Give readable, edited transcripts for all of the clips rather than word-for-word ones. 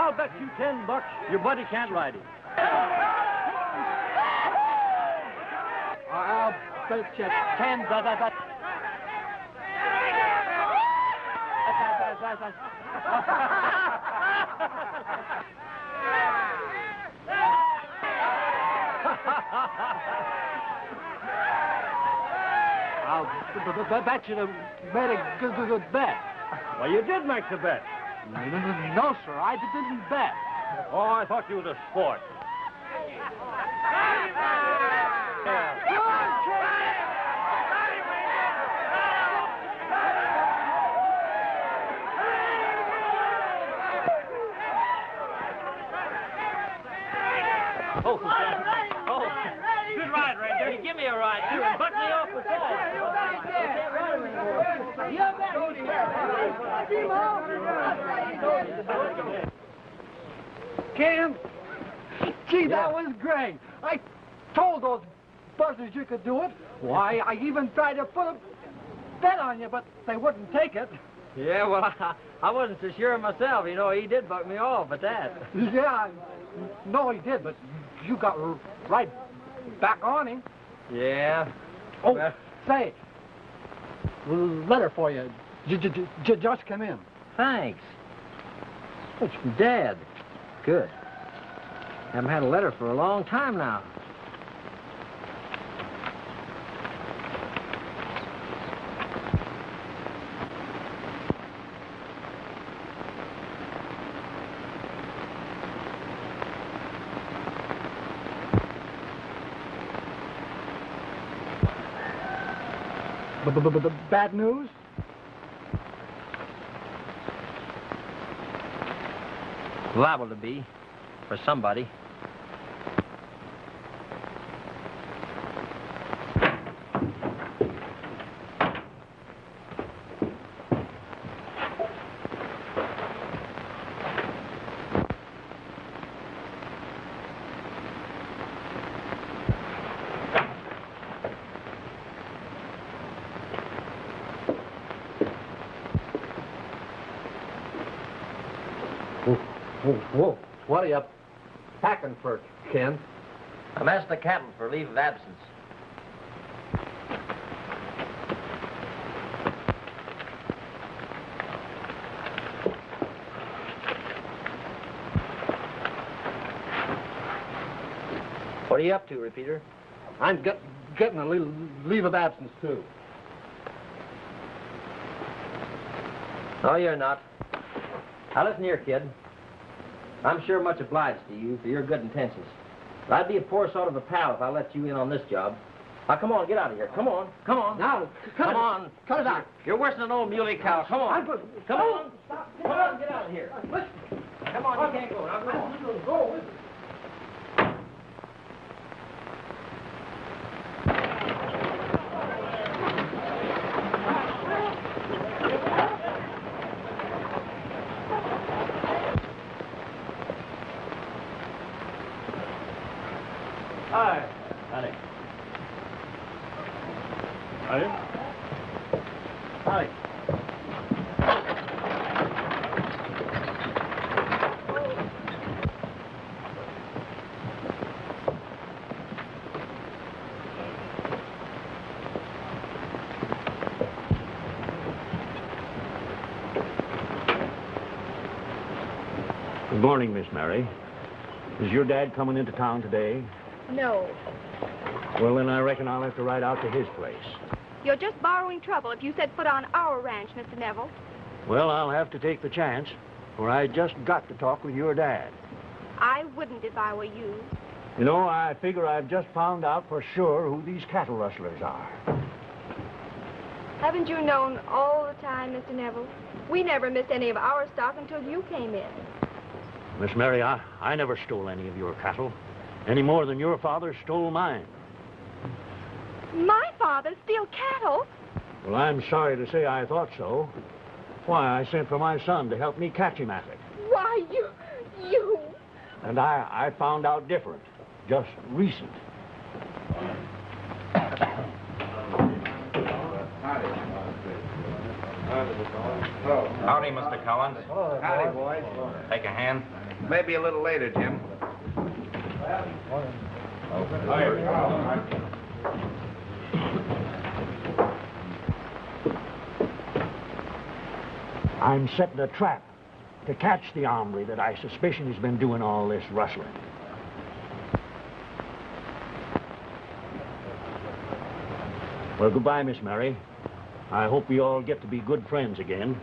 I'll bet you $10 your buddy can't ride him. I'll bet you 10 that. I'll bet you to made a good bet. Well, you did make the bet. No, sir, I didn't bet. Oh, I thought you was a sport. Oh, good ride, Ranger. You give me a ride, too, and butt me off besides. I can't ride him anymore. Ken, gee, that was great. I told those buzzers you could do it. Why, I even tried to put a bet on you, but they wouldn't take it. Yeah, well, I wasn't so sure of myself. You know, he did buck me off at that. Yeah, no, he did, but you got right back on him. Yeah. Oh, well, say, letter for you. Just come in. Thanks. It's from Dad. Good. Haven't had a letter for a long time now. Bad news? Liable to be, for somebody. Whoa, what are you packing for, Ken? I'm asking the captain for leave of absence. What are you up to, Repeater? I'm getting a leave of absence, too. No, you're not. Now, listen here, kid. I'm sure much obliged to you for your good intentions. But I'd be a poor sort of a pal if I let you in on this job. Now, come on, get out of here. Come on, come on. Now, come on. Cut it out. You're worse than an old muley cow. Come on. Come on. Come on, get out of here. Come on, you can't go. Now, go on. Hi, honey. Honey? Honey. Good morning, Miss Mary. Is your dad coming into town today? No. Well, then I reckon I'll have to ride out to his place. You're just borrowing trouble if you set foot on our ranch, Mr. Neville. Well, I'll have to take the chance, for I just got to talk with your dad. I wouldn't if I were you. You know, I figure I've just found out for sure who these cattle rustlers are. Haven't you known all the time, Mr. Neville? We never missed any of our stock until you came in. Miss Mary, I never stole any of your cattle, any more than your father stole mine. My father steal cattle? Well, I'm sorry to say I thought so. Why, I sent for my son to help me catch him at it. Why, you... And I found out different, just recent. Howdy, Mr. Collins. Howdy, boys. Take a hand. Maybe a little later, Jim. I'm setting a trap to catch the hombre that I suspicion has been doing all this rustling. Well, goodbye, Miss Mary. I hope we all get to be good friends again.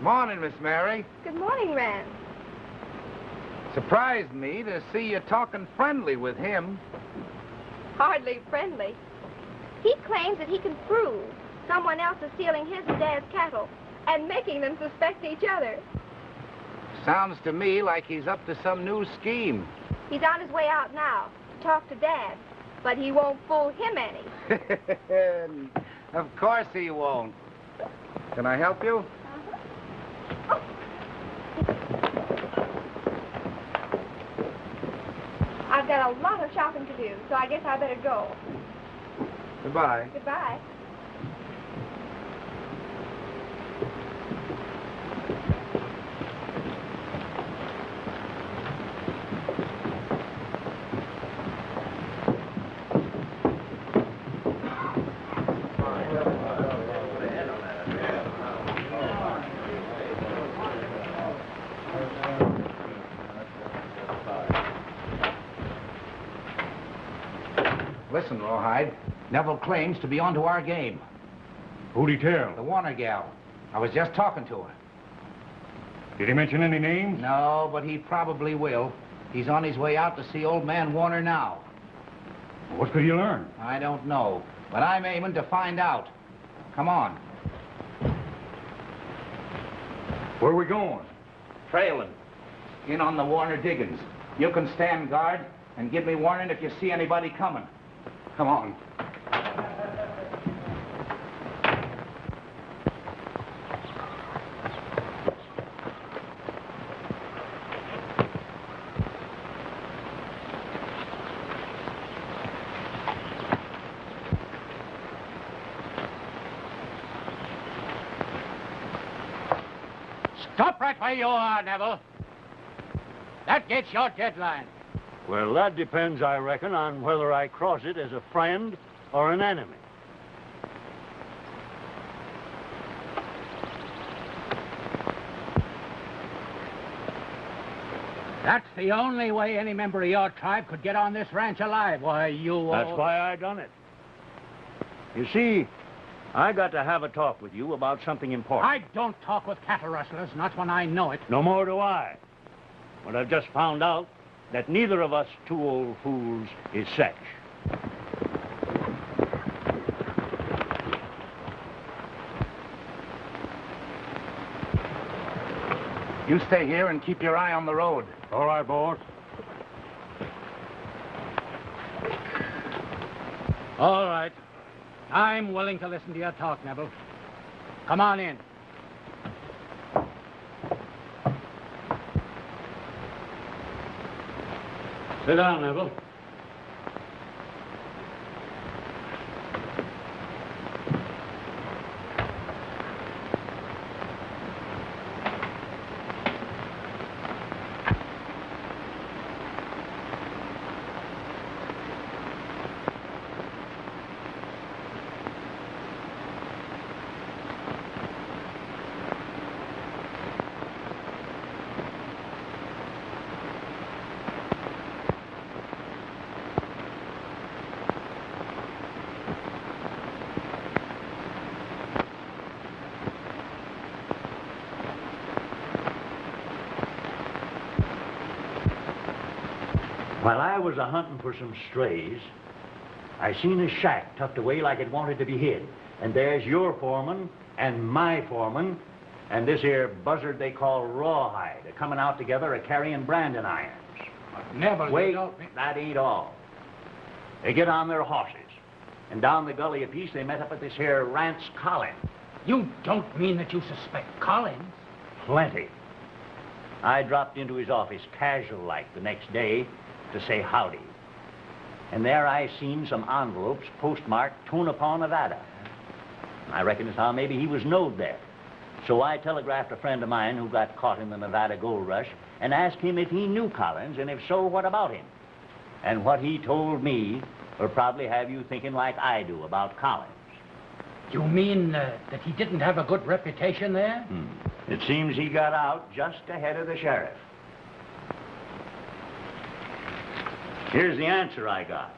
Morning, Miss Mary. Good morning, Rand. Surprised me to see you talking friendly with him. Hardly friendly. He claims that he can prove someone else is stealing his and Dad's cattle and making them suspect each other. Sounds to me like he's up to some new scheme. He's on his way out now to talk to Dad, but he won't fool him any. Of course he won't. Can I help you? I've got a lot of shopping to do, so I guess I better go. Goodbye. Goodbye. Listen, Rawhide. Neville claims to be onto our game. Who'd he tell? The Warner gal. I was just talking to her. Did he mention any names? No, but he probably will. He's on his way out to see old man Warner now. What could he learn? I don't know, but I'm aiming to find out. Come on. Where are we going? Trailing. In on the Warner diggings. You can stand guard and give me warning if you see anybody coming. Come on. Stop right where you are, Neville. That gets your deadline. Well, that depends, I reckon, on whether I cross it as a friend or an enemy. That's the only way any member of your tribe could get on this ranch alive. Why, you... That's why I done it. You see, I got to have a talk with you about something important. I don't talk with cattle rustlers, not when I know it. No more do I. But I've just found out that neither of us two old fools is such. You stay here and keep your eye on the road. All right, boss. All right. I'm willing to listen to your talk, Neville. Come on in. Sit down, Neville. While I was a-hunting for some strays, I seen a shack tucked away like it wanted to be hid. And there's your foreman and my foreman and this here buzzard they call Rawhide a-coming out together a-carrying branding irons. Neville, Wait, you don't... that ain't all. They get on their horses, and down the gully a piece they met up at this here Rance Collins. You don't mean that you suspect Collins? Plenty. I dropped into his office casual-like the next day to say howdy. and there I seen some envelopes postmarked Tonopah, Nevada. I reckon as how maybe he was knowed there. So I telegraphed a friend of mine who got caught in the Nevada gold rush and asked him if he knew Collins, and if so, what about him? And what he told me will probably have you thinking like I do about Collins. You mean that he didn't have a good reputation there? It seems he got out just ahead of the sheriff. Here's the answer I got.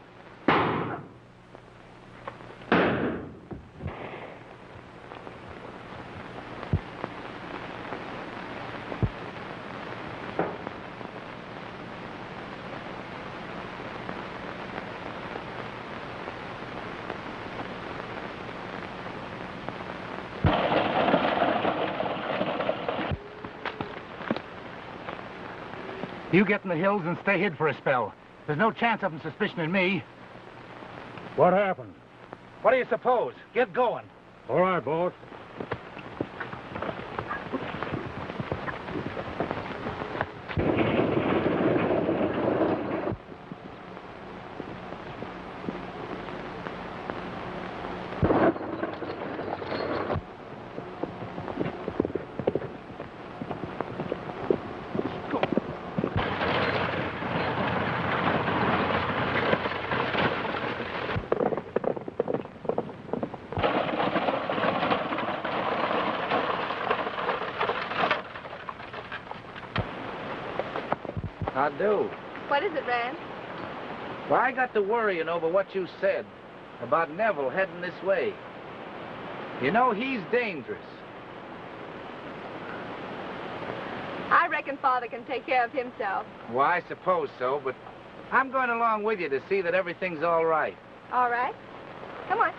You get in the hills and stay hid for a spell. There's no chance of them suspicioning me. What happened? What do you suppose? Get going. All right, boss. I do. What is it, Rand? Well, I got to worrying over what you said about Neville heading this way. You know, he's dangerous. I reckon Father can take care of himself. Well, I suppose so, but I'm going along with you to see that everything's all right. All right. Come on.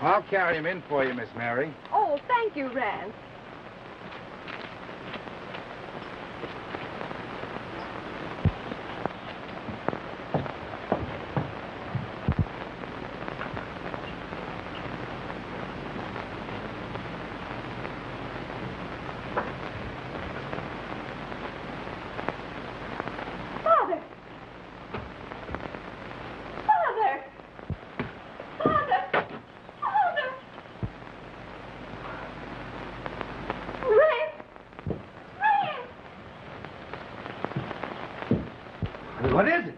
I'll carry him in for you, Miss Mary. Oh, thank you, Rand. Father! Father! Father! Father! Rand! Rand! What is it?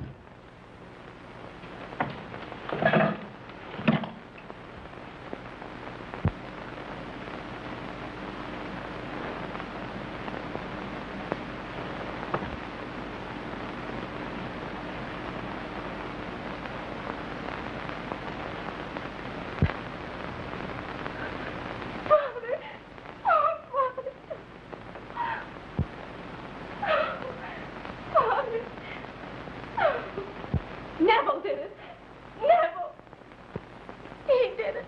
Father! Oh, Father! Father! Neville did it! Neville! He did it!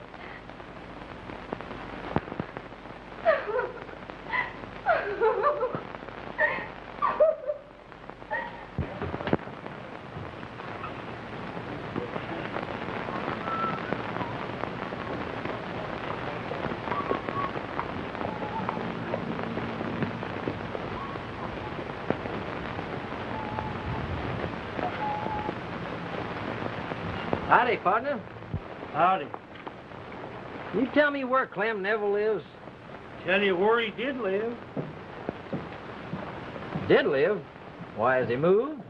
Howdy, partner. Howdy. You tell me where Clem Neville lives? Tell you where he did live. Did live? Why, has he moved?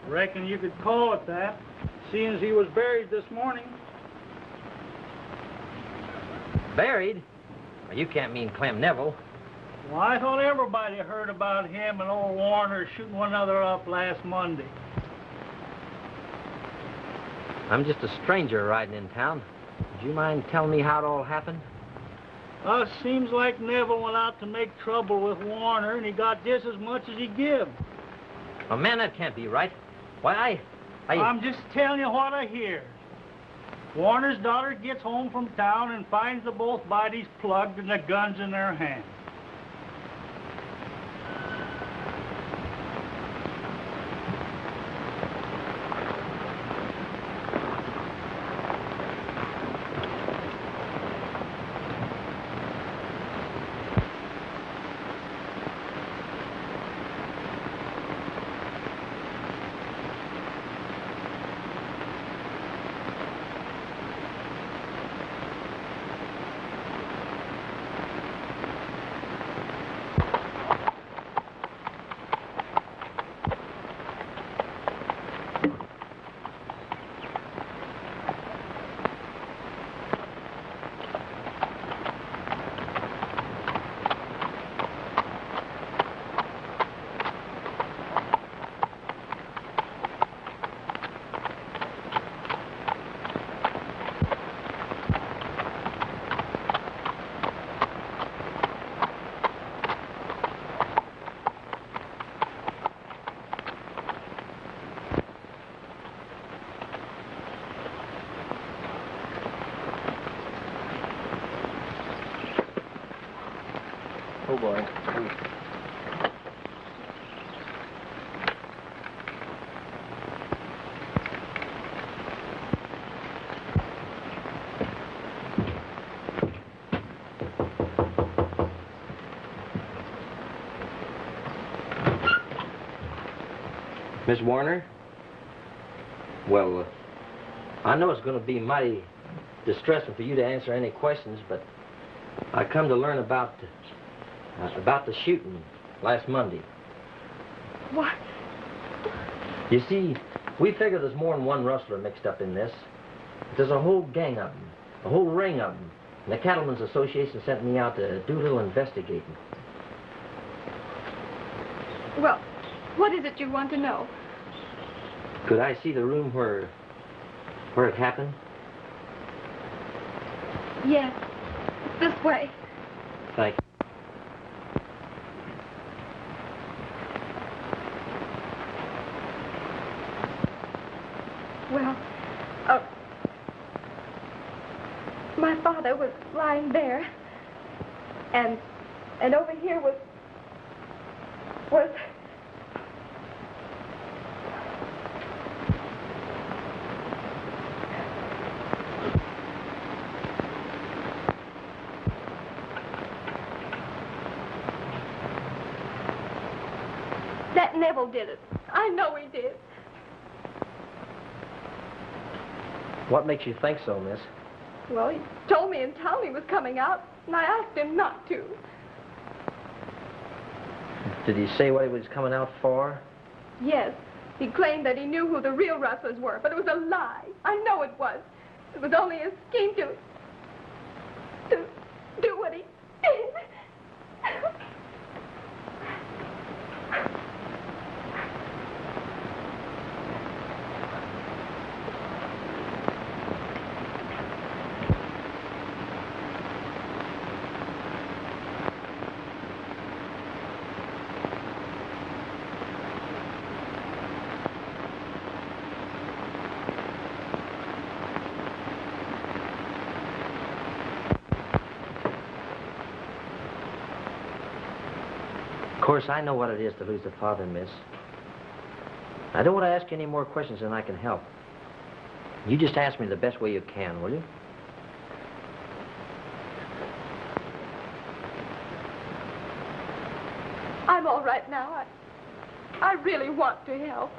Reckon you could call it that, seeing as he was buried this morning. Buried? Well, you can't mean Clem Neville. Well, I thought everybody heard about him and old Warner shooting one another up last Monday. I'm just a stranger riding in town. Would you mind telling me how it all happened? Seems like Neville went out to make trouble with Warner, and he got just as much as he give. Oh, man, that can't be right. Why, I'm just telling you what I hear. Warner's daughter gets home from town and finds the both bodies plugged and the guns in their hands. Oh, boy. Miss Warner? Well, I know it's going to be mighty distressing for you to answer any questions, but I come to learn about the shooting last Monday. What? You see, we figure there's more than one rustler mixed up in this. There's a whole gang of them, a whole ring of them. And the Cattlemen's Association sent me out to do a little investigating. Well, what is it you want to know? Could I see the room where it happened? Yes. This way. Thank you. Well, my father was lying there, and over here was that Neville did it. I know he did. What makes you think so, miss? Well, he told me in town he was coming out, and I asked him not to. Did he say what he was coming out for? Yes. He claimed that he knew who the real rustlers were, but it was a lie. I know it was. It was only a scheme to do what he did. Of course, I know what it is to lose a father, miss. I don't want to ask you any more questions than I can help. You just ask me the best way you can, will you? I'm all right now. I really want to help.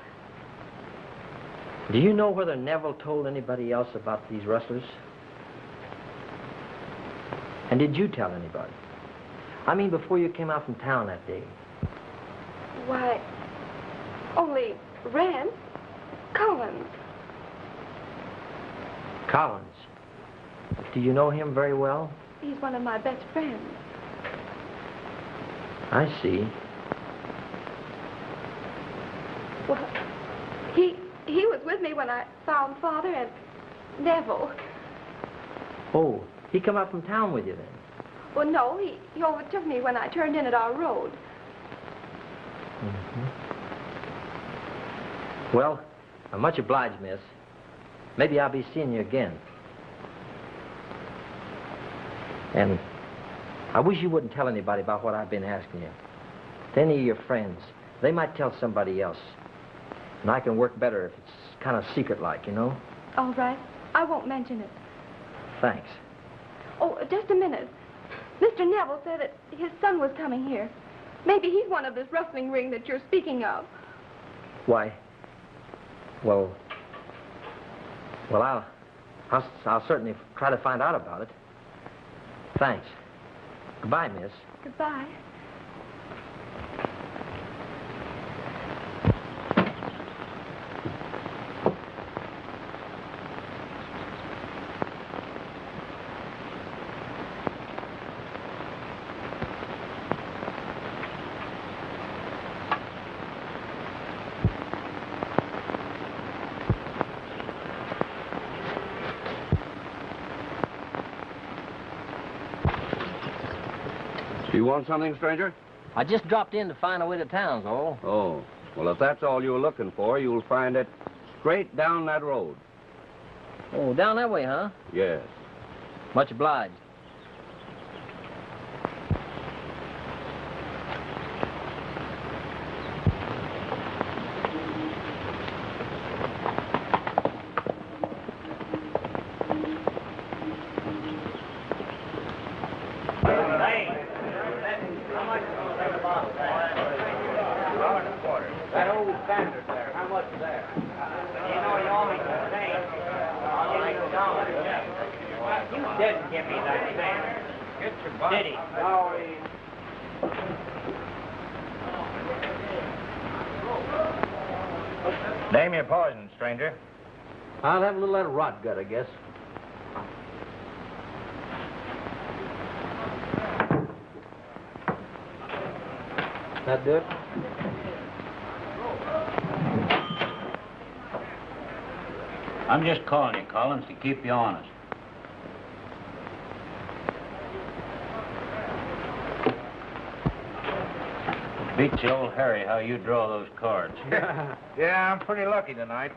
Do you know whether Neville told anybody else about these rustlers? And did you tell anybody? I mean, before you came out from town that day. Why, only Rand Collins. Collins. Do you know him very well? He's one of my best friends. I see. Well, he was with me when I found Father and Neville. Oh, he come up from town with you then? Well, no, he overtook me when I turned in at our road. Mm-hmm. Well, I'm much obliged, miss. Maybe I'll be seeing you again. And I wish you wouldn't tell anybody about what I've been asking you. To any of your friends. They might tell somebody else. And I can work better if it's kind of secret-like, you know? All right. I won't mention it. Thanks. Oh, just a minute. Mr. Neville said that his son was coming here. Maybe he's one of this rustling ring that you're speaking of. Why? Well, I'll certainly try to find out about it. Thanks. Goodbye, miss. Goodbye. You want something, stranger? I just dropped in to find a way to town's all. Oh, well, if that's all you're looking for, you'll find it straight down that road. Oh, down that way, huh? Yes. Much obliged. didn't give me that thing. Get your butt. Did he? No, he... Name your poison, stranger. I'll have a little of that rot gut, I guess. That do it? I'm just calling you, Collins, to keep you honest. Beats the old Harry how you draw those cards. Yeah, I'm pretty lucky tonight.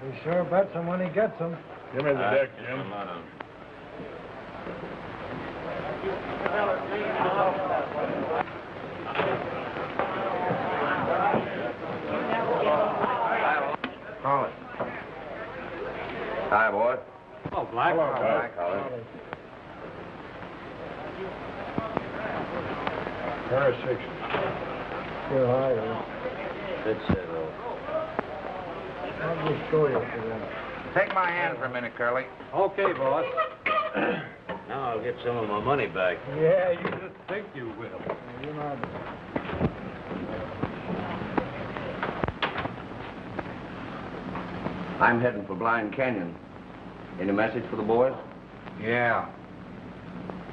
He sure bets him when he gets them. Give me the deck, Jim. Call it. Hi, boy. Oh, Black. Hello, Hi, Doc. Colin. Pair of sixes. Still higher. That's it, though. I'll just show you for that. Take my hand for a minute, Curly. Okay, boss. Now I'll get some of my money back. Yeah, you just think you will. You're not. I'm heading for Blind Canyon. Any message for the boys? Yeah.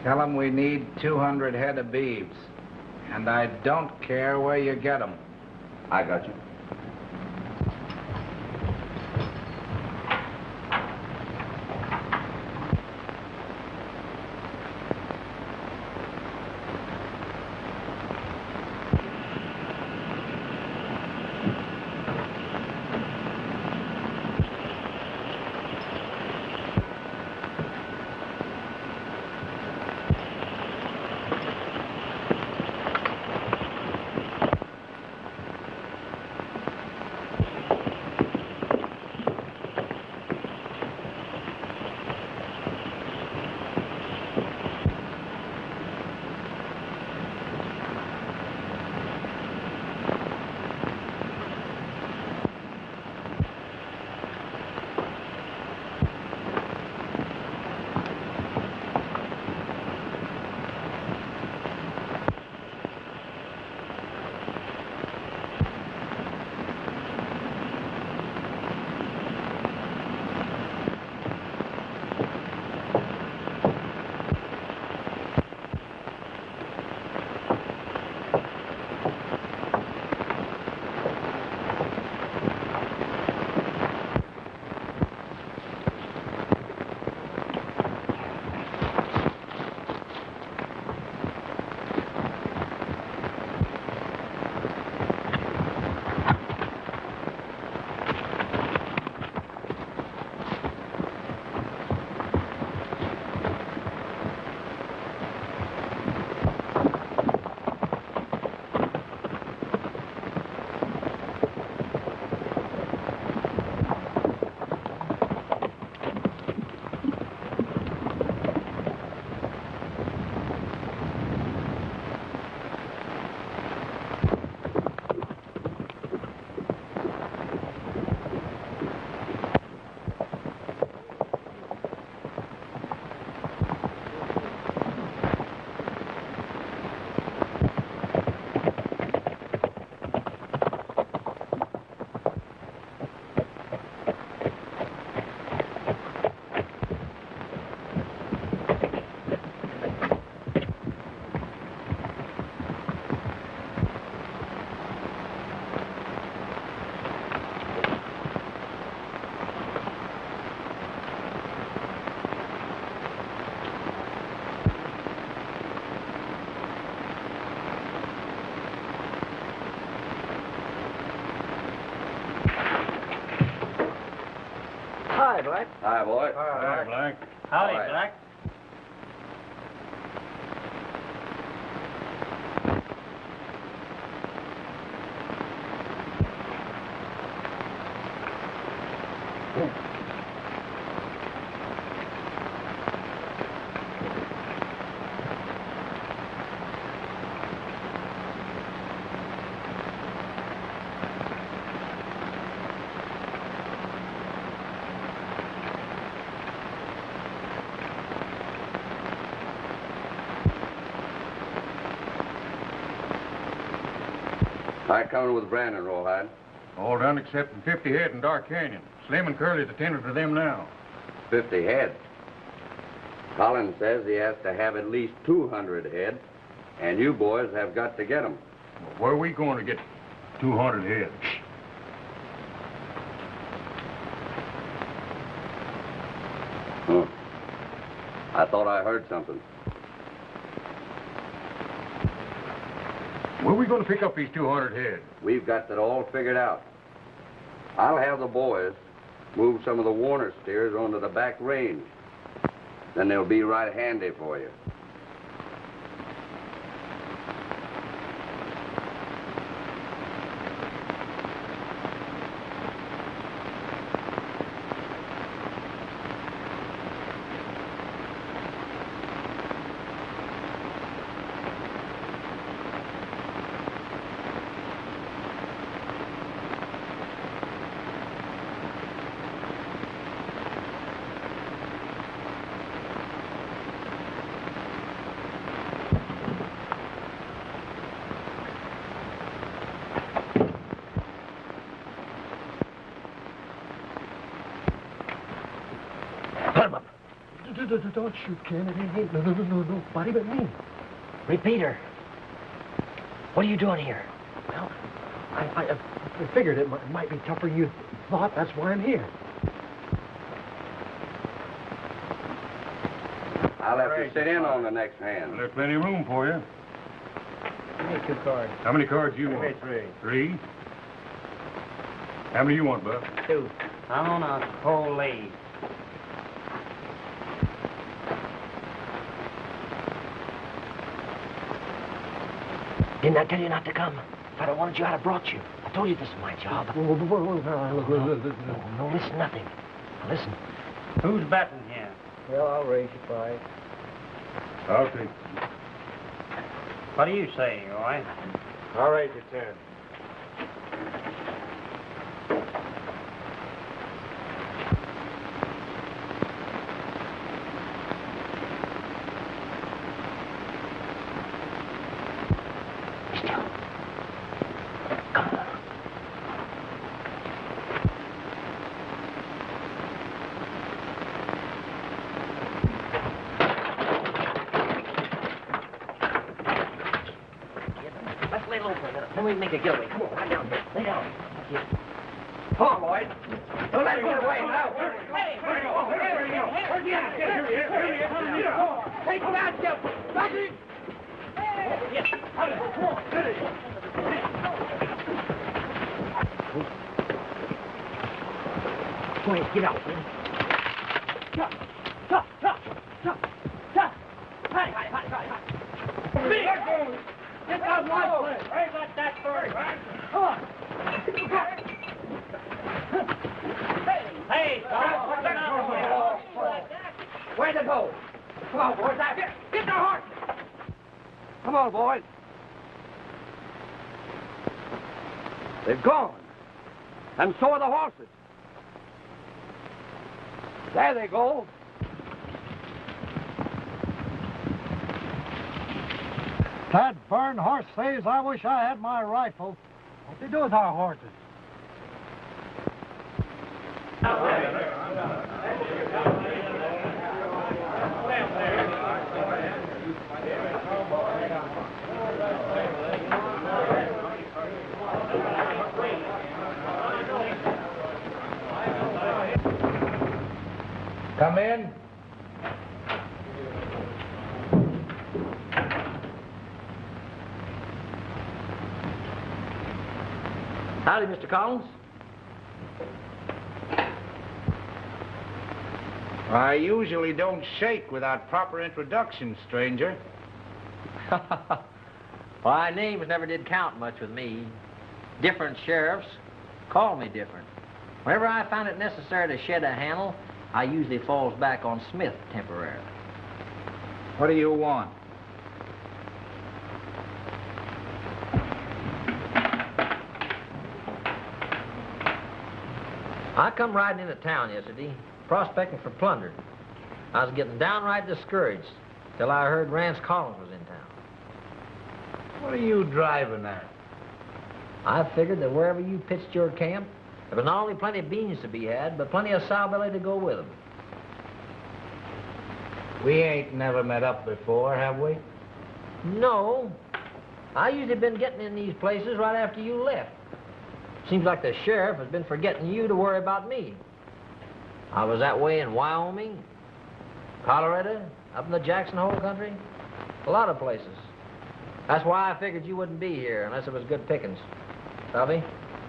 Tell them we need 200 head of beeves. And I don't care where you get them. I got you. Hi, Black. Hi, boy. Hi, Black. Howdy, All right. Black. I coming with Brandon, Rawhide. All done except 50 head in Dark Canyon. Slim and Curly's attending to them now. 50 head. Collins says he has to have at least 200 head, and you boys have got to get them. Well, where are we going to get 200 head? Huh. I thought I heard something. Where are we going to pick up these 200 head? We've got that all figured out. I'll have the boys move some of the Warner steers onto the back range. Then they'll be right handy for you. Don't shoot, Ken. It ain't nobody but me. Repeater. What are you doing here? Well, I figured it might be tougher than you thought. That's why I'm here. I'll have to sit in on the next hand. Well, there's plenty of room for you. Give me 2 cards. How many cards you want? 3. 3? How many you want, Buck? 2. I'm on a cold lead. Didn't I tell you not to come? If I'd have wanted you, I'd have brought you. I told you this is my job. No, listen, nothing. Now, listen. Who's betting here? Well, I'll raise you 5. I'll take it. What do you say, Roy? I'll raise you 10. Then we make a getaway. Come on, right down here. Lay down. Here. Come on, boys. Don't let him get away now. Take him out, Jeff. Rocky. Yes. Go ahead, get out, man. Get that one. Hey, let that bird. Come on. Hey, where to go? Come on, boys. Get the horse. Come on, boys. They've gone. And so are the horses. There they go. That burned horse says I wish I had my rifle. What they do with our horses? Come in. Howdy, Mr. Collins. I usually don't shake without proper introduction, stranger. Why, names never did count much with me. Different sheriffs call me different. Whenever I find it necessary to shed a handle, I usually falls back on Smith temporarily. What do you want? I come riding into town yesterday, prospecting for plunder. I was getting downright discouraged till I heard Rance Collins was in town. What are you driving at? I figured that wherever you pitched your camp, there was not only plenty of beans to be had, but plenty of sow-belly to go with them. We ain't never met up before, have we? No. I usually been getting in these places right after you left. Seems like the sheriff has been forgetting you to worry about me. I was that way in Wyoming, Colorado, up in the Jackson Hole country, a lot of places. That's why I figured you wouldn't be here unless it was good pickings. Bobby?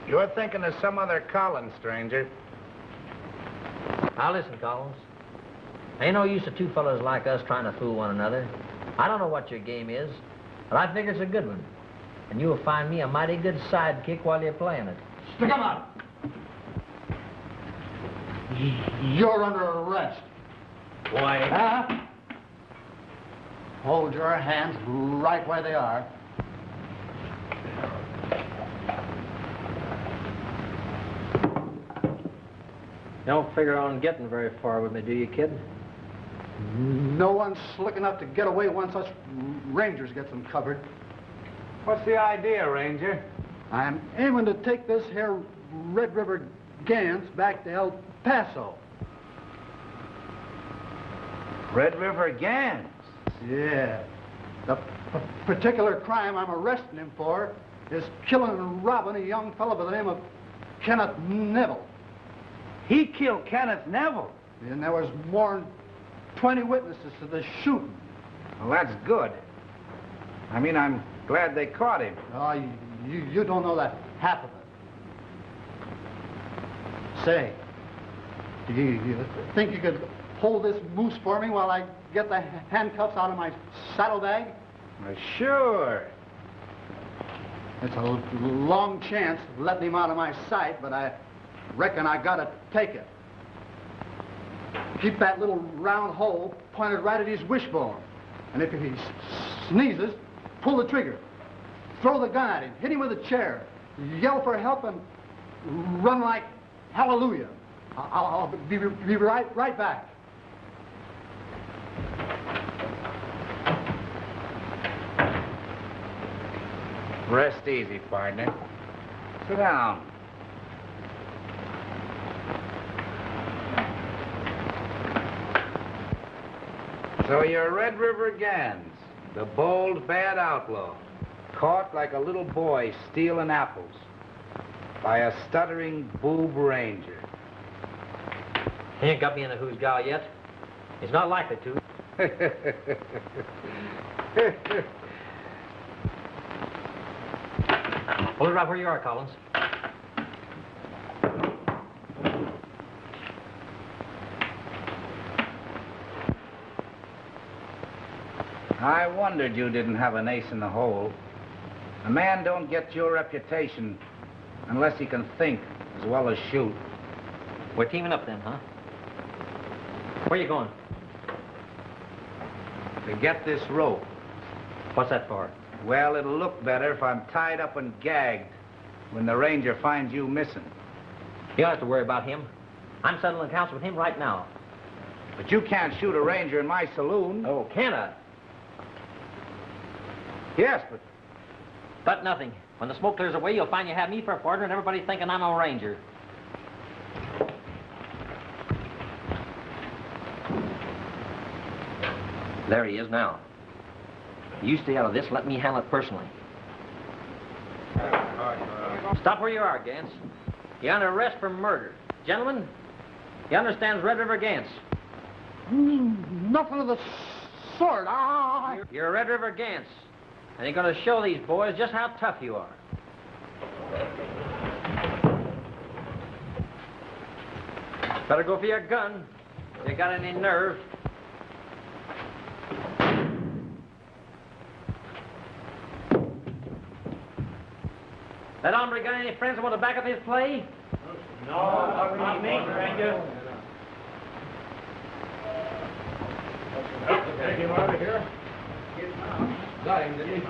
You're thinking of some other Collins, stranger. Now listen, Collins. Ain't no use of two fellas like us trying to fool one another. I don't know what your game is, but I figure it's a good one. And you'll find me a mighty good sidekick while you're playing it. Stick 'em out. You're under arrest. Why? Huh? Hold your hands right where they are. You don't figure on getting very far with me, do you, kid? No one's slick enough to get away once us rangers get them covered. What's the idea, Ranger? I'm aiming to take this here Red River Gans back to El Paso. Red River Gans? Yeah. The particular crime I'm arresting him for is killing and robbing a young fellow by the name of Kenneth Neville. He killed Kenneth Neville? And there was more than 20 witnesses to the shooting. Well, that's good. I mean, I'm glad they caught him. Oh, you don't know that half of it. Say, do you think you could hold this moose for me while I get the handcuffs out of my saddlebag? Well, sure. It's a long chance of letting him out of my sight, but I reckon I gotta take it. Keep that little round hole pointed right at his wishbone. And if he sneezes, pull the trigger. Throw the gun at him, hit him with a chair, yell for help, and run like hallelujah. I'll be right back. Rest easy, partner. Sit down. So you're Red River Gans, the bold, bad outlaw, caught like a little boy stealing apples by a stuttering boob ranger. He ain't got me in a who's gal yet. He's not likely to. Hold it right where you are, Collins. I wondered you didn't have an ace in the hole. A man don't get your reputation unless he can think as well as shoot. We're teaming up then, huh? Where you going? To get this rope. What's that for? Well, it'll look better if I'm tied up and gagged when the ranger finds you missing. You don't have to worry about him. I'm settling accounts with him right now. But you can't shoot a ranger in my saloon. Oh, can I? Yes, But nothing. When the smoke clears away, you'll find you have me for a partner and everybody thinking I'm a ranger. There he is now. You stay out of this. Let me handle it personally. Stop where you are, Gans. You're under arrest for murder. Gentlemen, you understand Red River Gans? Nothing of the sort. You're Red River Gans. And you're going to show these boys just how tough you are. Better go for your gun. If you got any nerve. That hombre got any friends that want to back up his play? No, not me, stranger. Take him out of here. Got him, didn't he?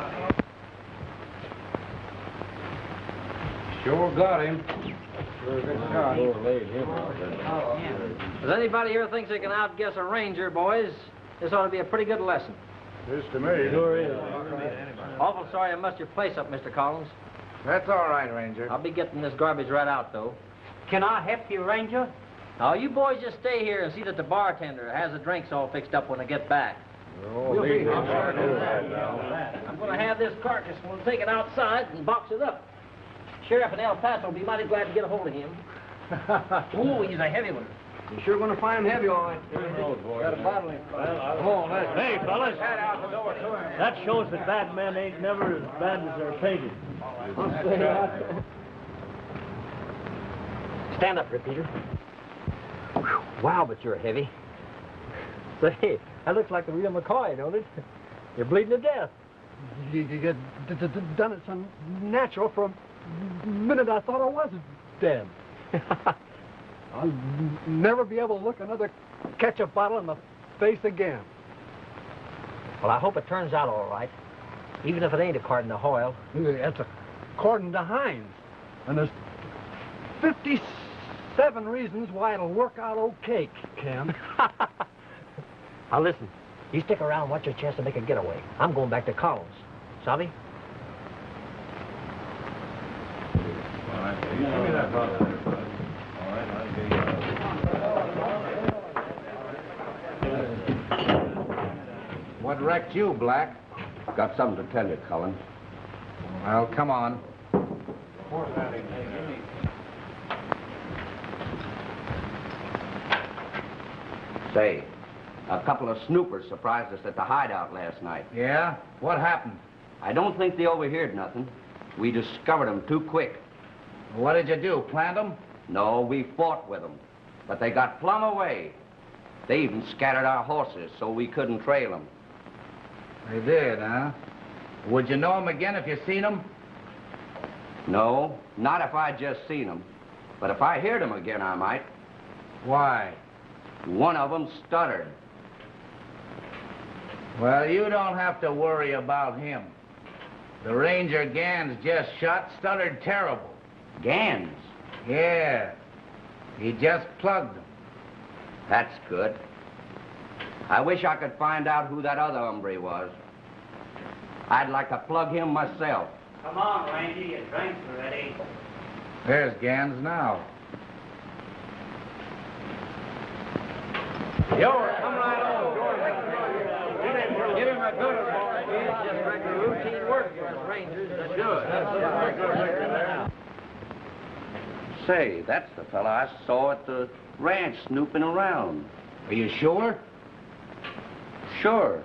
Sure got him. Sure good shot. If anybody here thinks they can outguess a ranger, boys, this ought to be a pretty good lesson. This to me. Sure is. Awful sorry I messed your place up, Mr. Collins. That's all right, Ranger. I'll be getting this garbage right out, though. Can I help you, Ranger? Now, you boys just stay here and see that the bartender has the drinks all fixed up when I get back. We'll be here. I'm going to have this carcass one taken outside and box it up. Sheriff in El Paso will be mighty glad to get a hold of him. Oh, he's a heavy one. You're sure going to find him heavy, all right. Got a bottle in front. Come on, hey, fellas. That shows that bad men ain't never as bad as they're painted. Stand up, Repeater. Wow, but you're heavy. Say, that looks like the real McCoy, don't it? You're bleeding to death. You done it so natural for a minute I thought I was dead. I'll never be able to look another ketchup bottle in the face again. Well, I hope it turns out all right, even if it ain't according to Hoyle. That's according to Hines. And there's 57 reasons why it'll work out okay, Ken. Now listen, you stick around and watch your chance to make a getaway. I'm going back to Collins. Sabe? Give me that bottle there, bud. All right, I'll give you What wrecked you, Black? Got something to tell you, Collins. Well, come on. Say, a couple of snoopers surprised us at the hideout last night. Yeah? What happened? I don't think they overheard nothing. We discovered them too quick. What did you do, plant them? No, we fought with them, but they got plumb away. They even scattered our horses so we couldn't trail them. They did, huh? Would you know them again if you seen them? No, not if I just seen them. But if I heard them again, I might. Why? One of them stuttered. Well, you don't have to worry about him. The ranger Gans just shot stuttered terrible. Gans? Yeah. He just plugged him. That's good. I wish I could find out who that other hombre was. I'd like to plug him myself. Come on, Ranger, your drinks are ready. There's Gans now. Yo, come right on. Give him a good one, boy. It's just regular routine work for us Rangers. That's good. Say, that's the fella I saw at the ranch snooping around. Are you sure? Sure.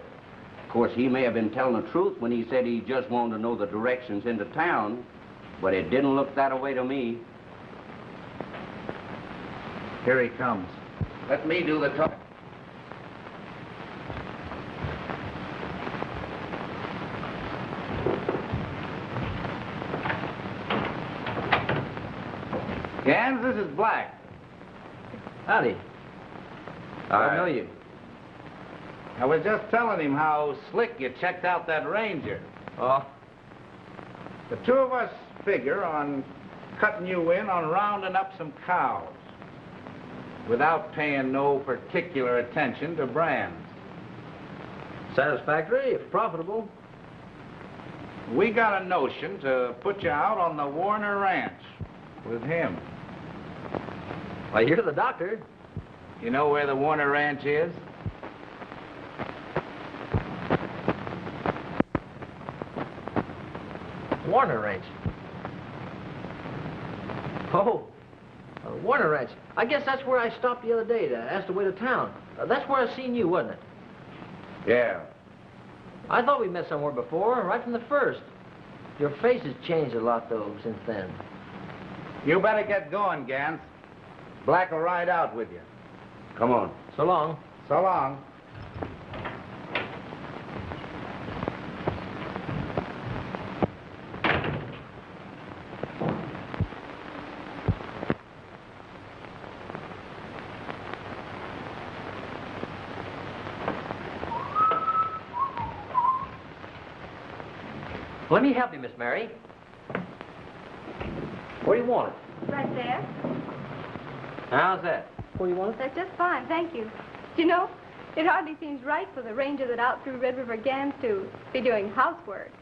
Of course, he may have been telling the truth when he said he just wanted to know the directions into town, but it didn't look that way to me. Here he comes. Let me do the talking. Gans, this is Black. Howdy. I know you. I was just telling him how slick you checked out that ranger. Oh, The two of us figure on cutting you in on rounding up some cows without paying no particular attention to brands. satisfactory, if profitable. We got a notion to put you out on the Warner Ranch with him. Why, you're the doctor. You know where the Warner Ranch is? Warner Ranch. Oh, Warner Ranch. I guess that's where I stopped the other day to ask the way to town. That's where I seen you, wasn't it? Yeah. I thought we met somewhere before, right from the first. Your face has changed a lot, though, since then. You better get going, Gans. Black will ride out with you. Come on. So long. So long. Let me help you, Miss Mary. Where do you want it? Right there. How's that? Where do you want it? That's just fine, thank you. You know, it hardly seems right for the ranger that out through Red River Gans to be doing housework.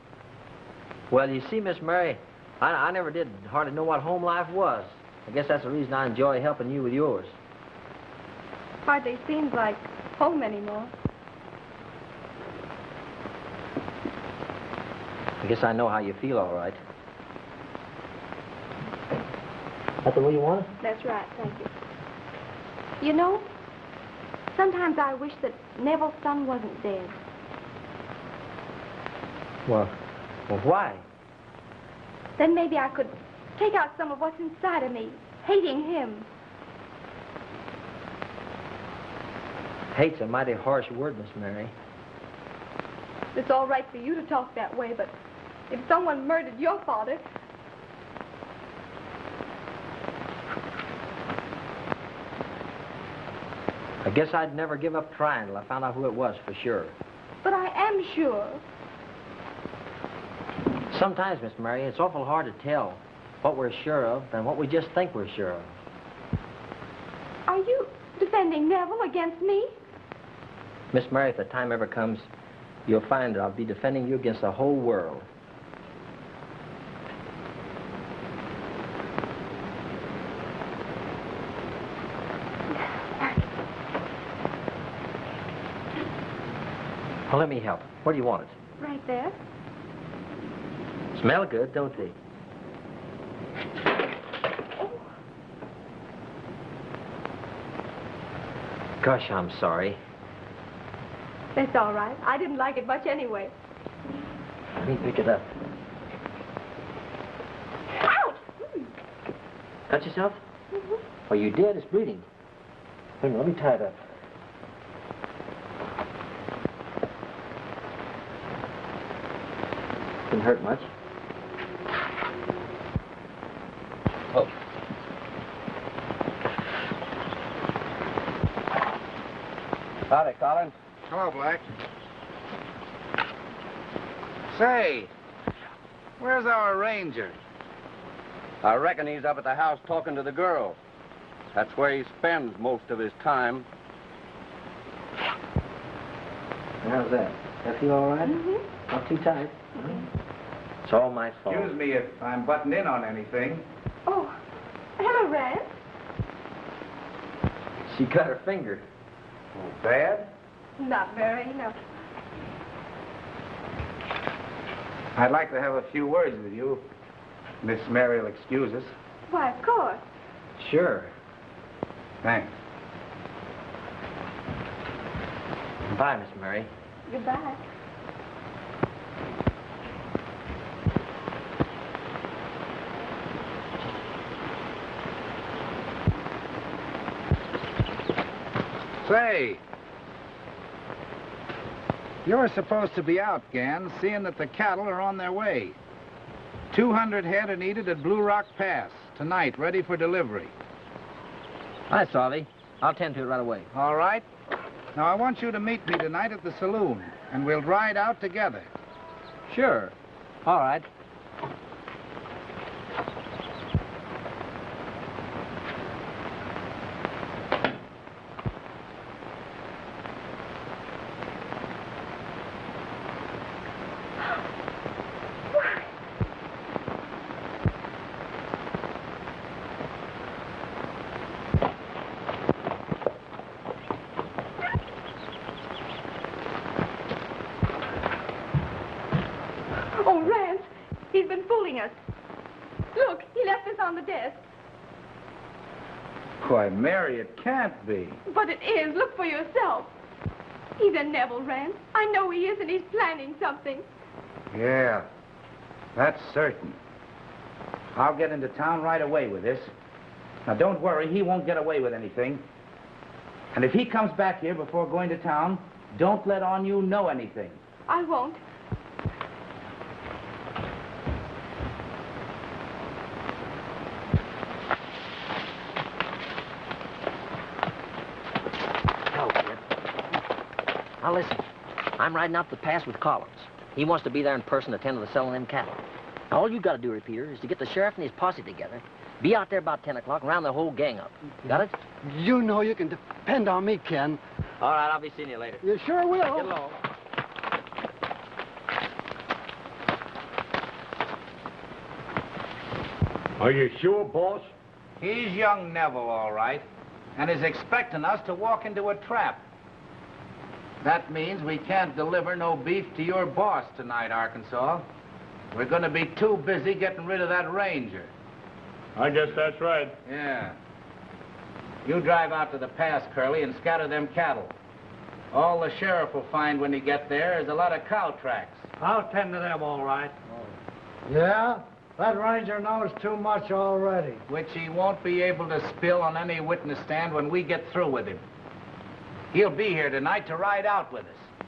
Well, you see, Miss Mary, I never did hardly know what home life was. I guess that's the reason I enjoy helping you with yours. Hardly seems like home anymore. I guess I know how you feel, all right. That the way you want it? That's right, thank you. You know, sometimes I wish that Neville's son wasn't dead. Well, why? Then maybe I could take out some of what's inside of me, hating him. Hate's a mighty harsh word, Miss Mary. It's all right for you to talk that way, but if someone murdered your father... I guess I'd never give up trying till I found out who it was for sure. But I am sure. Sometimes, Miss Mary, it's awful hard to tell what we're sure of and what we just think we're sure of. Are you defending Neville against me? Miss Mary, if the time ever comes, you'll find that I'll be defending you against the whole world. Well, let me help. Where do you want it? Right there. Smell good, don't they? Oh. Gosh, I'm sorry. That's all right. I didn't like it much anyway. Let me pick it up. Ouch! Cut yourself? Mm-hmm. Oh, you did? It's bleeding. Wait a minute, let me tie it up. Didn't hurt much. Oh. Howdy, Colin. Hello, Black. Say, where's our ranger? I reckon he's up at the house talking to the girl. That's where he spends most of his time. How's that? That feel all right? Mm-hmm. Not too tight? It's all my fault. Excuse me if I'm butting in on anything. Oh, hello, Rand. She cut her finger. Oh, bad? Not very, no. I'd like to have a few words with you. Miss Mary will excuse us. Why, of course. Sure. Thanks. Bye, Miss Mary. Goodbye. Say, you're supposed to be out, Gan, seeing that the cattle are on their way. 200 head are needed at Blue Rock Pass tonight, ready for delivery. Hi, Salvi. I'll tend to it right away. All right? Now, I want you to meet me tonight at the saloon, and we'll ride out together. Sure. All right. Oh, Rance, he's been fooling us. Look, he left this on the desk. Why, Mary, it can't be. But it is. Look for yourself. He's a Neville, Rance. I know he is, and he's planning something. Yeah, that's certain. I'll get into town right away with this. Now, don't worry, he won't get away with anything. And if he comes back here before going to town, don't let on you know anything. I won't. Hello, kid. Now, listen. I'm riding out the pass with Collins. He wants to be there in person to tend to the selling them cattle. Now, all you got to do, Repeater, is to get the sheriff and his posse together. Be out there about 10 o'clock and round the whole gang up. Got it? You know you can depend on me, Ken. All right, I'll be seeing you later. You sure will. Get along. Are you sure, boss? He's young Neville, all right, and is expecting us to walk into a trap. That means we can't deliver no beef to your boss tonight, Arkansas. We're gonna be too busy getting rid of that ranger. I guess that's right. Yeah. You drive out to the pass, Curly, and scatter them cattle. All the sheriff will find when he gets there is a lot of cow tracks. I'll tend to them, all right. Yeah? That ranger knows too much already. Which he won't be able to spill on any witness stand when we get through with him. He'll be here tonight to ride out with us.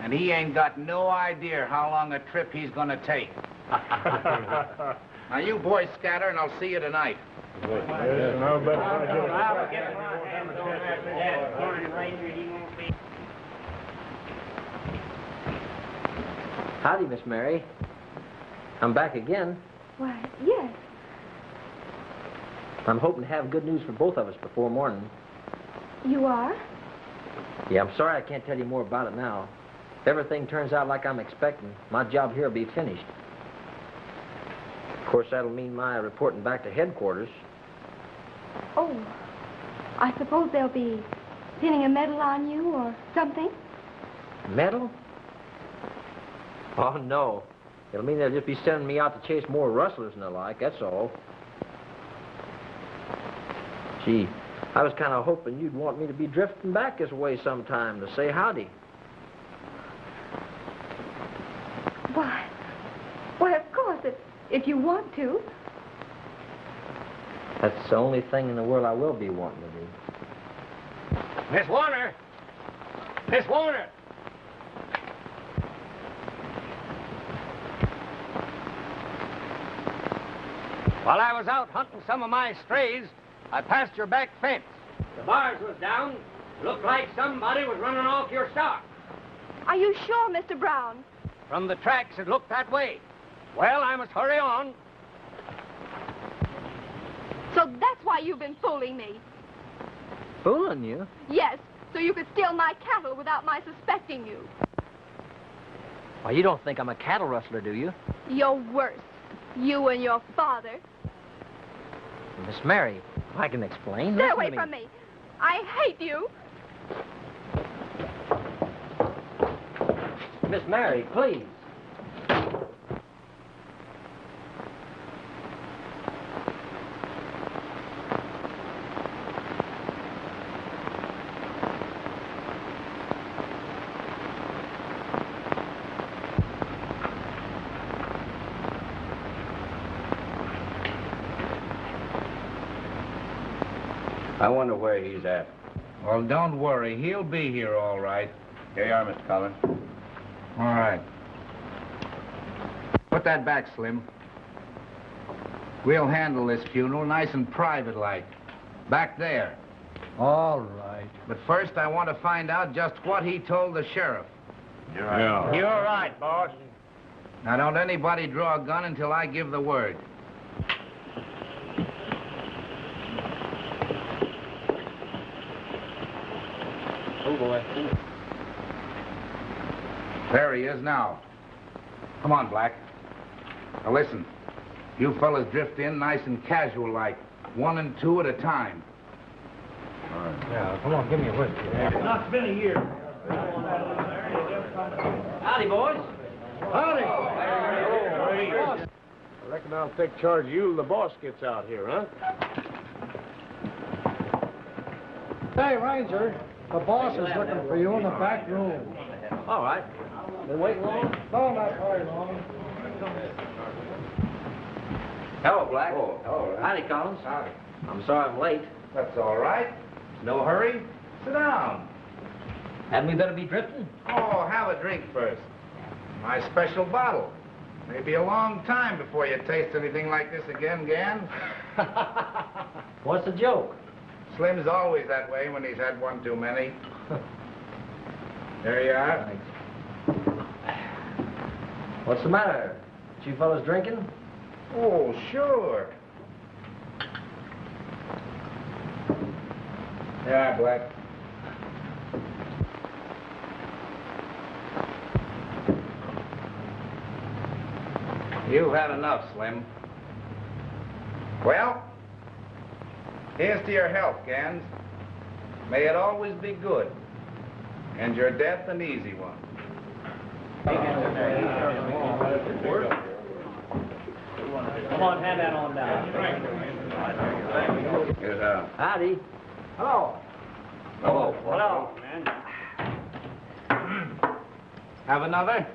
And he ain't got no idea how long a trip he's gonna take. Now you boys scatter and I'll see you tonight. Howdy, Miss Mary. I'm back again. Why, yes. I'm hoping to have good news for both of us before morning. You are? Yeah, I'm sorry I can't tell you more about it now. If everything turns out like I'm expecting, my job here will be finished. Of course, that'll mean my reporting back to headquarters. Oh, I suppose they'll be pinning a medal on you or something? Medal? Oh, no. It'll mean they'll just be sending me out to chase more rustlers and the like, that's all. Gee, I was kind of hoping you'd want me to be drifting back this way sometime to say howdy. Why, of course, if you want to. That's the only thing in the world I will be wanting to do. Miss Warner! Miss Warner! While I was out hunting some of my strays, I passed your back fence. The bars was down. Looked like somebody was running off your stock. Are you sure, Mr. Brown? From the tracks, it looked that way. Well, I must hurry on. So that's why you've been fooling me. Fooling you? Yes, so you could steal my cattle without my suspecting you. Why, you don't think I'm a cattle rustler, do you? You're worse. You and your father. Miss Mary, I can explain. Stay Listen away to me. from me. I hate you. Miss Mary, please. I wonder where he's at. Well, don't worry. He'll be here all right. Here you are, Mr. Collins. All right. Put that back, Slim. We'll handle this funeral nice and private-like. Back there. All right. But first, I want to find out just what he told the sheriff. You're right. You're right, boss. Now, don't anybody draw a gun until I give the word. Oh, boy. There he is now. Come on, Black. Now, listen. You fellas drift in nice and casual-like. 1 and 2 at a time. Yeah, come on, give me a whip. Now, it's been a year. Howdy, boys. Howdy. I reckon I'll take charge of you till the boss gets out here, huh? Hey, Ranger, the boss is looking for you in the back room. All right. Been waiting long? No, not very long. Hello, Black. Oh, hello. Howdy, Collins. Howdy. I'm sorry I'm late. That's all right. No hurry. Sit down. Hadn't we better be drifting? Oh, have a drink first. My special bottle. Maybe a long time before you taste anything like this again, Gan. What's the joke? Slim's always that way when he's had one too many. There you are. Thanks. What's the matter? You fellas drinking? Oh, sure. Yeah, Black. You've had enough, Slim. Well, here's to your health, Gans. May it always be good, and your death an easy one. Come on, hand that on down. Yes, Howdy. Hello. Hello, man. Have another?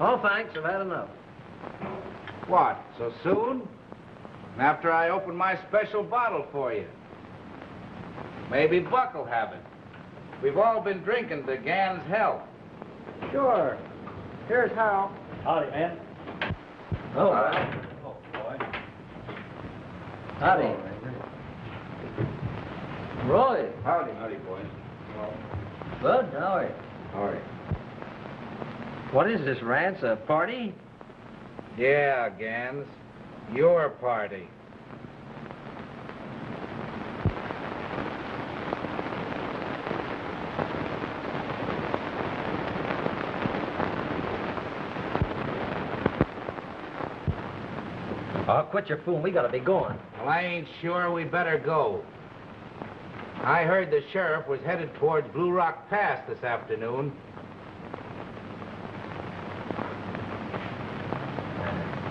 Oh, thanks. I've had enough. What, so soon? After I open my special bottle for you. Maybe Buck will have it. We've all been drinking to Gans' health. Sure. Here's how. Howdy, man. Oh, well. Howdy. Roy. Howdy, boys. Good. How are you? All right. What is this, Rance? A party? Yeah, Gans. Your party. Oh, quit your fooling. We gotta be going. Well, I ain't sure we better go. I heard the sheriff was headed towards Blue Rock Pass this afternoon.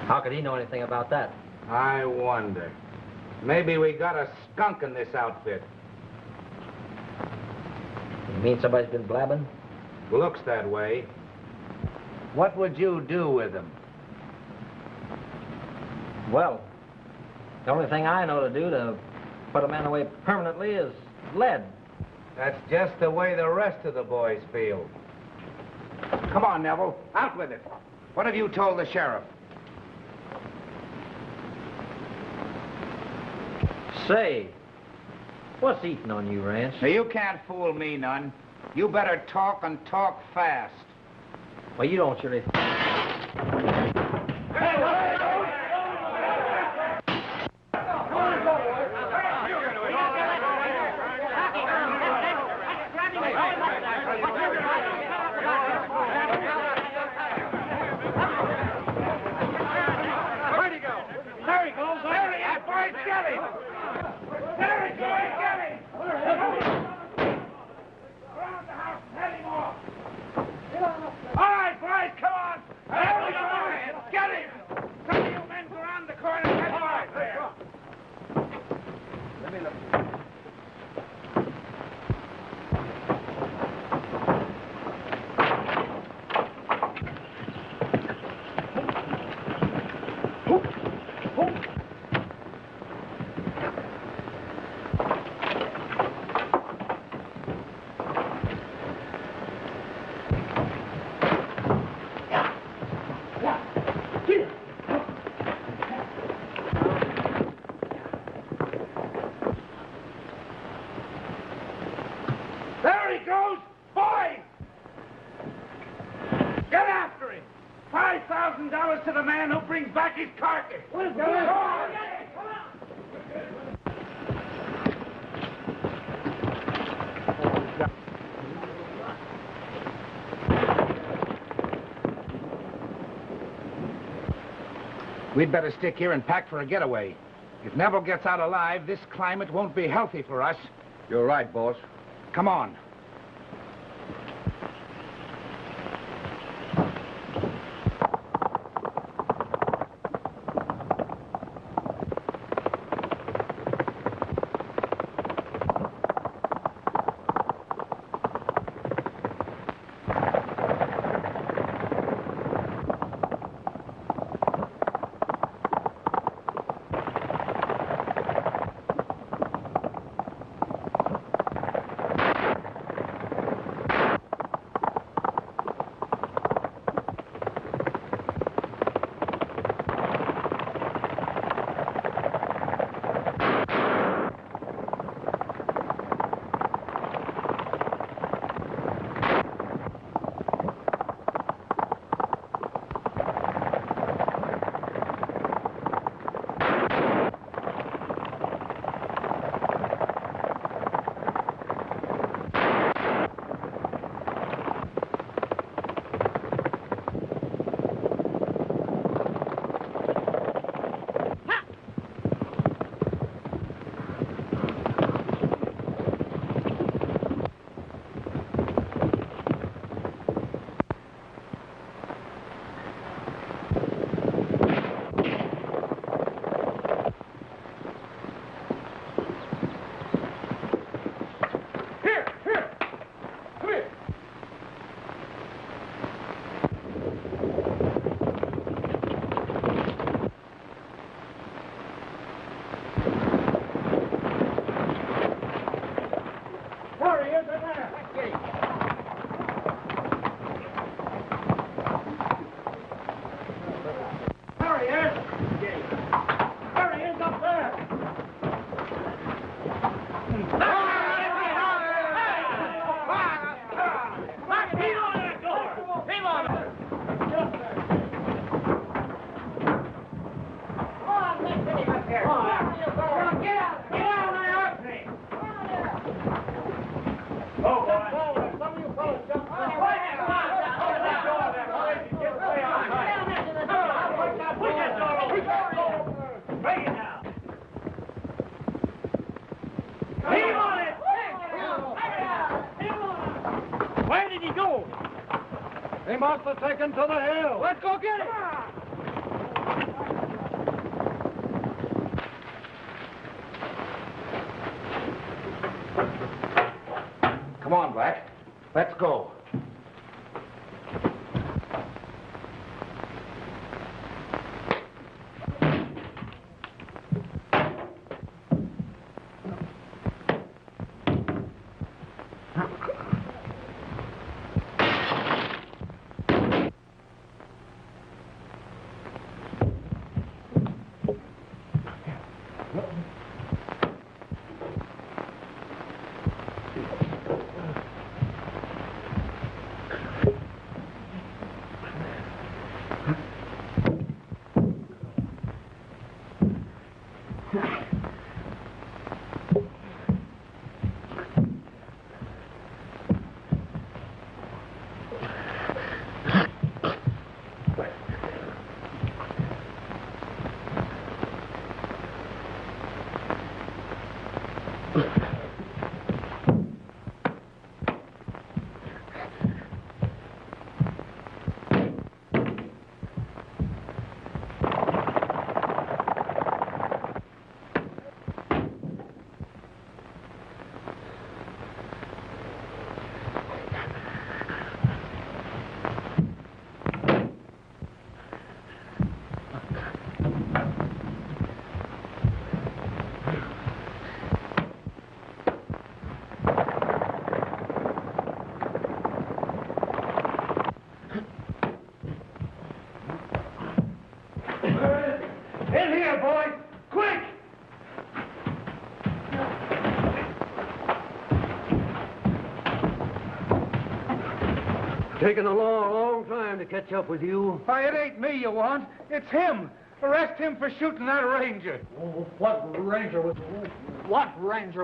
How could he know anything about that? I wonder. Maybe we got a skunk in this outfit. You mean somebody's been blabbing? Looks that way. What would you do with him? Well, the only thing I know to do to put a man away permanently is lead. That's just the way the rest of the boys feel. Come on, Neville. Out with it. What have you told the sheriff? Say, what's eating on you, Rance? Now, you can't fool me none. You better talk and talk fast. Well, you don't surely... Where'd he go? There he goes. There he is. Boys, get him. There he goes. Get him. Around the house. Head him off. All right, boys, come on. There we go. Get him. Some of you men go around the corner and head him off there. Let me look. There he goes! Boys! Get after him! $5,000 to the man who brings back his carcass! Go on! We'd better stick here and pack for a getaway. If Neville gets out alive, this climate won't be healthy for us. You're right, boss. Come on. he go? He must have taken to the hill. Let's go get him. Come on, Black. Let's go. In here, boys! Quick! Taking a long time to catch up with you. Why, it ain't me you want. It's him. Arrest him for shooting that ranger. What ranger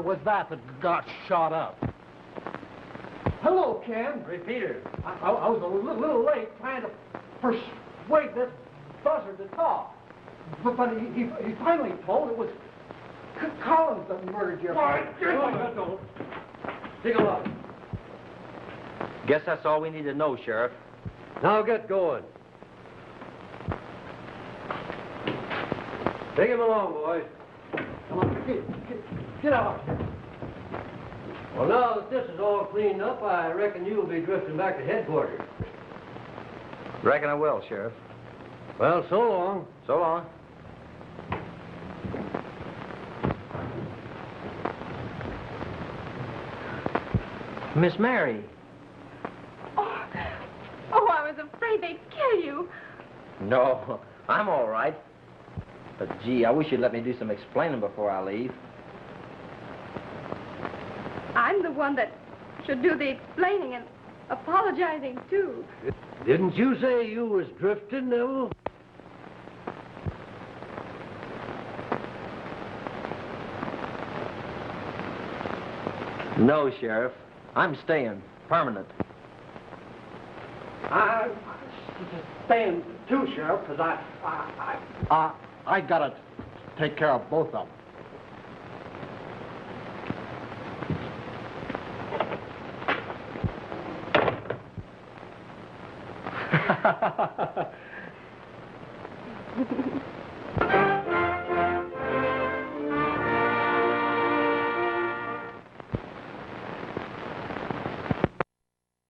was that got shot up? Hello, Ken. Repeater. I was a little late trying to persuade this buzzard to talk. But he finally told it was Collins that murdered your father. Don't. Take a look. Guess that's all we need to know, Sheriff. Now get going. Take him along, boys. Come on, get out. Well, now that this is all cleaned up, I reckon you'll be drifting back to headquarters. Reckon I will, Sheriff. Well, so long. So long. Miss Mary. Oh, I was afraid they'd kill you. No, I'm all right. But, gee, I wish you'd let me do some explaining before I leave. I'm the one that should do the explaining and apologizing, too. Didn't you say you was drifting, Neville? No, Sheriff. I'm staying. Permanent. I'm staying too, Sheriff, because I gotta take care of both of them.